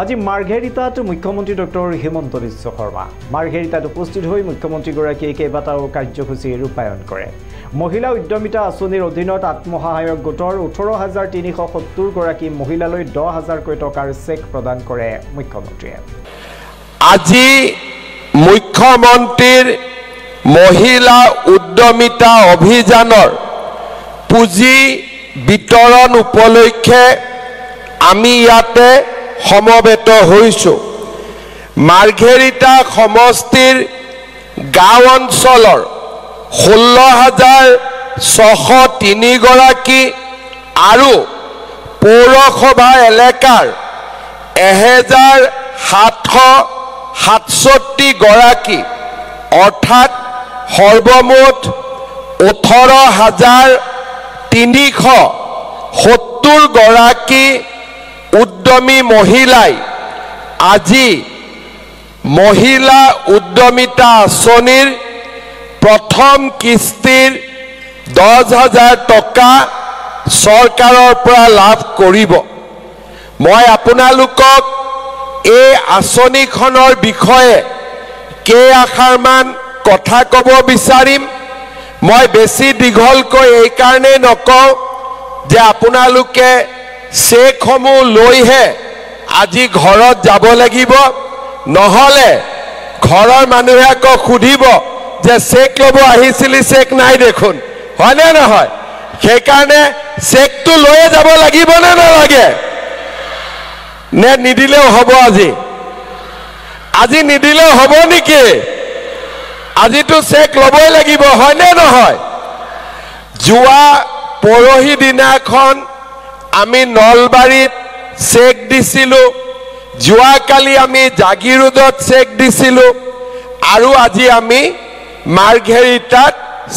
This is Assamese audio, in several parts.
আজি মাৰ্ঘেৰিটাত মুখ্যমন্ত্ৰী ডক্টৰ হিমন্ত বিশ্ব শৰ্মা মাৰ্ঘেৰিটাত উপস্থিত হৈ মুখ্যমন্ত্ৰীগৰাকীয়ে কেইবাটাও কাৰ্যসূচী ৰূপায়ণ কৰে। মহিলা উদ্যমিতা আঁচনিৰ অধীনত আত্মসহায়ক গোটৰ 18,370 গৰাকী মহিলালৈ 10,000 টকাৰ চেক প্ৰদান কৰে মুখ্যমন্ত্ৰীয়ে। আজি মুখ্যমন্ত্ৰীৰ মহিলা উদ্যমিতা অভিযানৰ পুঁজি বিতৰণ উপলক্ষে আমি ইয়াতে সমবেত হৈছোঁ। মাৰ্ঘেৰিটা সমষ্টিৰ গাঁও অঞ্চলৰ 16,603 গৰাকী আৰু পৌৰসভা এলেকাৰ 1,767 গৰাকী অৰ্থাৎ সৰ্বমুঠ 18,370 গৰাকী উদ্যমী মহিলাই আজি মহিলা উদ্যমিতা আঁচনিৰ প্ৰথম কিস্তিৰ 10,000 টকা চৰকাৰৰ পৰা লাভ কৰিব। মই আপোনালোকক এই আঁচনিখনৰ বিষয়ে কেইআষাৰমান কথা ক'ব বিচাৰিম। মই বেছি দীঘলকৈ এই কাৰণেই নকওঁ যে আপোনালোকে চেকসমূহ লৈহে আজি ঘৰত যাব লাগিব, নহ'লে ঘৰৰ মানুহে আকৌ সুধিব যে চেক ল'ব আহিছিলি, চেক নাই দেখোন, হয়নে নহয়? সেইকাৰণে চেকটো লৈয়ে যাব লাগিব নে নালাগে? নে নিদিলেও হ'ব? আজি নিদিলেও হ'ব নেকি? আজিতো চেক ল'বই লাগিব, হয়নে নহয়? যোৱা পৰহি দিনাখন আমি নলবাৰীত চেক দিছিলোঁ, যোৱাকালি আমি জাগিৰোডত চেক দিছিলোঁ আৰু আজি আমি মাৰ্ঘেৰিটাত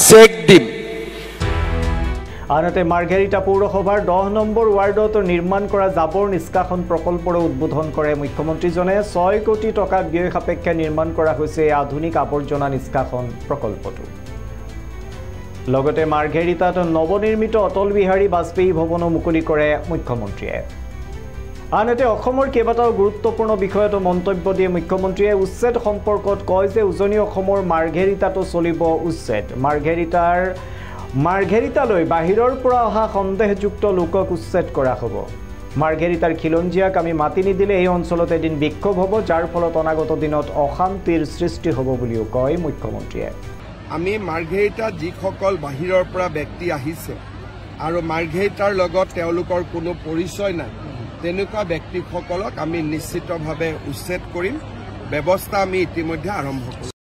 চেক দিম। আনহাতে মাৰ্ঘেৰিটা পৌৰসভাৰ 10 নম্বৰ ৱাৰ্ডত নিৰ্মাণ কৰা জাবৰ নিষ্কাশন প্ৰকল্পৰো উদ্বোধন কৰে মুখ্যমন্ত্ৰীজনে। 6 কোটি টকা ব্যয় সাপেক্ষে নিৰ্মাণ কৰা হৈছে এই আধুনিক আৱৰ্জনা নিষ্কাশন প্ৰকল্পটো। লগতে মাৰ্ঘেৰিটাত নৱনিৰ্মিত অটল বিহাৰী বাজপেয়ী ভৱনো মুকলি কৰে মুখ্যমন্ত্ৰীয়ে। আনহাতে অসমৰ কেইবাটাও গুৰুত্বপূৰ্ণ বিষয়ত মন্তব্য দিয়ে মুখ্যমন্ত্ৰীয়ে। উচ্ছেদ সম্পৰ্কত কয় যে উজনি অসমৰ মাৰ্ঘেৰিটাতো চলিব উচ্ছেদ। মাৰ্ঘেৰিটালৈ বাহিৰৰ পৰা অহা সন্দেহযুক্ত লোকক উচ্ছেদ কৰা হ'ব। মাৰ্ঘেৰিটাৰ খিলঞ্জীয়াক আমি মাতি নিদিলে এই অঞ্চলত এদিন বিক্ষোভ হ'ব, যাৰ ফলত অনাগত দিনত অশান্তিৰ সৃষ্টি হ'ব বুলিও কয় মুখ্যমন্ত্ৰীয়ে। আমি মাৰ্ঘেৰিটাত যিসকল বাহিৰৰ পৰা ব্যক্তি আহিছে আৰু মাৰ্ঘেৰিটাৰ লগত তেওঁলোকৰ কোনো পৰিচয় নাই, তেনেকুৱা ব্যক্তিসকলক আমি নিশ্চিতভাৱে উচ্ছেদ কৰিম। ব্যৱস্থা আমি ইতিমধ্যে আৰম্ভ কৰিম।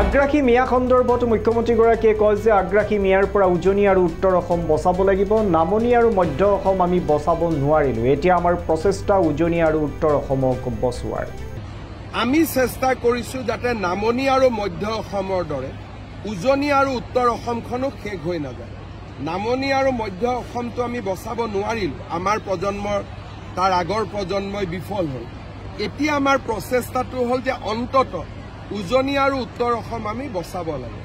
আগ্ৰাসী মিয়া সন্দৰ্ভত মুখ্যমন্ত্ৰীগৰাকীয়ে কয় যে আগ্ৰাসী মিয়াৰ পৰা উজনি আৰু উত্তৰ অসম বচাব লাগিব। নামনি আৰু মধ্য অসম আমি বচাব নোৱাৰিলোঁ। এতিয়া আমাৰ প্ৰচেষ্টা উজনি আৰু উত্তৰ অসমক বচোৱাৰ। আমি চেষ্টা কৰিছোঁ যাতে নামনি আৰু মধ্য অসমৰ দৰে উজনি আৰু উত্তৰ অসমখনো শেষ হৈ নাযায়। নামনি আৰু মধ্য অসমটো আমি বচাব নোৱাৰিলোঁ, আমাৰ প্ৰজন্মৰ তাৰ আগৰ প্ৰজন্মই বিফল হ'ল। এতিয়া আমাৰ প্ৰচেষ্টাটো হ'ল যে অন্ততঃ উজনি আৰু উত্তৰ অসম আমি বচাব লাগে।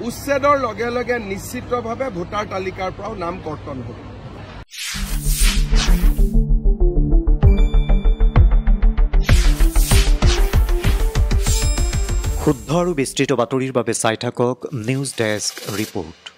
উচ্ছেদৰ লগে লগে নিশ্চিতভাৱে ভোটাৰ তালিকাৰ পৰাও নাম কৰ্তন হ'ব। শুদ্ধ আৰু বিস্তৃত বাতৰিৰ বাবে চাই থাকক নিউজ ডেস্ক ৰিপৰ্ট।